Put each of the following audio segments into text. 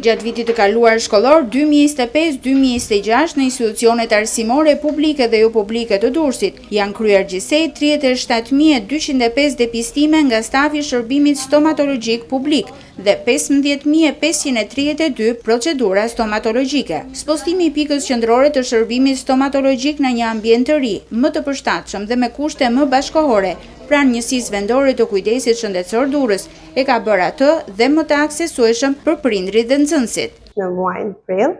Gjatë vitit të kaluar shkollor 2025-2026 në institucionet arsimore publike dhe jo publike të Durrësit janë kryer gjithsej 37.205 depistime nga stafi i shërbimit stomatologjik publik dhe 15.532 procedura stomatologjike. Spostimi i pikës qendrore të shërbimit stomatologjik në një ambient të ri, më të përshtatshëm dhe me kushte më bashkëkohore, pranë njësisë vendore të kujdesit shëndetësor Durrës, e ka bërë atë dhe më të aksesueshëm për prindrit dhe nxënësit. Në muajin prill,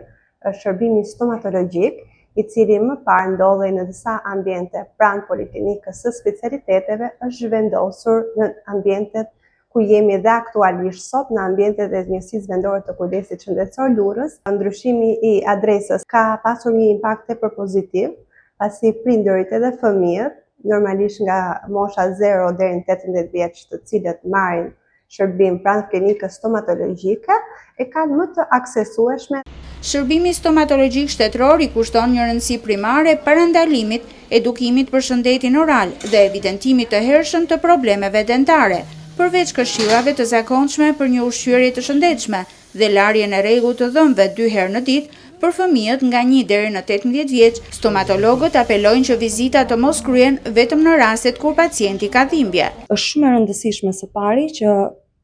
shërbimi stomatologjik, i cili më parë ndodhej në disa ambiente pranë poliklinikës së specialiteteve, është zhvendosur në ambientet ku jemi dhe aktualisht sot, në ambientet e njësisë vendore të kujdesit shëndetësor Durrës. Ndryshimi i adresës ka pasur një impakt tepër pozitiv, pasi prindërit edhe fëmijët, normalisht nga mosha 0 deri në 18 vjeç, të cilët marrin shërbim pranë klinikës stomatologjike, e kanë më të aksesueshme. Shërbimi stomatologjik shtetëror i kushton një rëndësi primare parandalimit, edukimit për shëndetin oral dhe evidentimit të hershëm të problemeve dentare, përveç këshillave të zakonshme për një ushqyerje të shëndetshme dhe larjen e rregullt të dhëmbëve 2 herë në ditë. Për fëmijët nga 1 deri në 18 vjeç, stomatologët apelojnë që vizitat të mos kryhen vetëm në rastet kur pacienti ka dhimbje. Është shumë e rëndësishme së pari që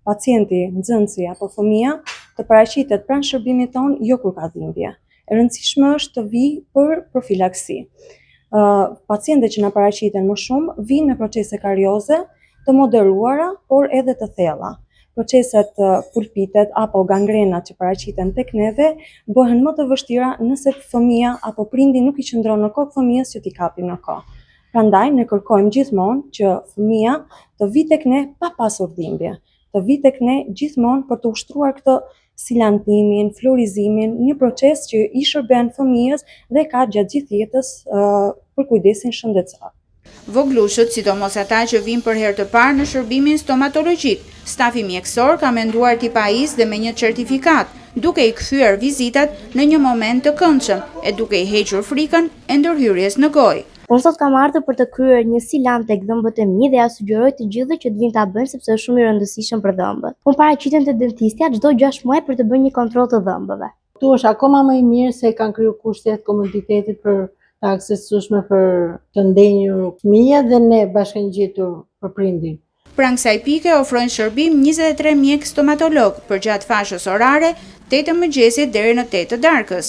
pacienti, nxënësi apo fëmia të paraqitet pranë shërbimit tonë jo kur ka dhimbje. E rëndësishme është të vijë për profilaksi. Pacientët që na paraqiten më shumë vijnë me procese karioze të moderuara, por edhe të thella. Proceset pulpitet apo gangrenat që paraqiten tek neve bëhen më të vështira nëse fëmia apo prindi nuk i qëndron në kokë fëmijës që t'i kapim në kohë. Prandaj ne kërkojmë gjithmonë që fëmia të vijë tek ne pa pasur dhimbje, të vijë tek ne gjithmonë për të ushtruar këtë silantimin, florizimin, një proces që i shërben fëmijës dhe ka gjatë gjithë jetës për kujdesin shëndetësor. Voglushët, sidomos ata që vinë për herë të parë në shërbimin stomatologjik, stafi mjekësor ka menduar t'i pajisë dhe me një certifikat, duke i kthyer vizitat në një moment të këndshëm e duke i hequr frikën e ndërhyrjes në gojë. Unë sot kam ardhur për të kryer një silant tek dhëmbët e mi dhe ja sugjeroj të gjithëve që të vinë ta bëjnë sepse është shumë i rëndësishëm për dhëmbët. Unë paraqitem te dentistja çdo 6 muaj për të bërë një kontroll të dhëmbëve. Ktu është akoma më i mirë se kanë kriju kushtet komoditetit për të aksesueshme për të ndenjur fëmijët dhe ne bashkëngjitur për prindin. Pranë kësaj pike ofrojnë shërbim 23 mjek stomatolog për gjatë fashës orare 8 mëngjesit deri në 8 darkës.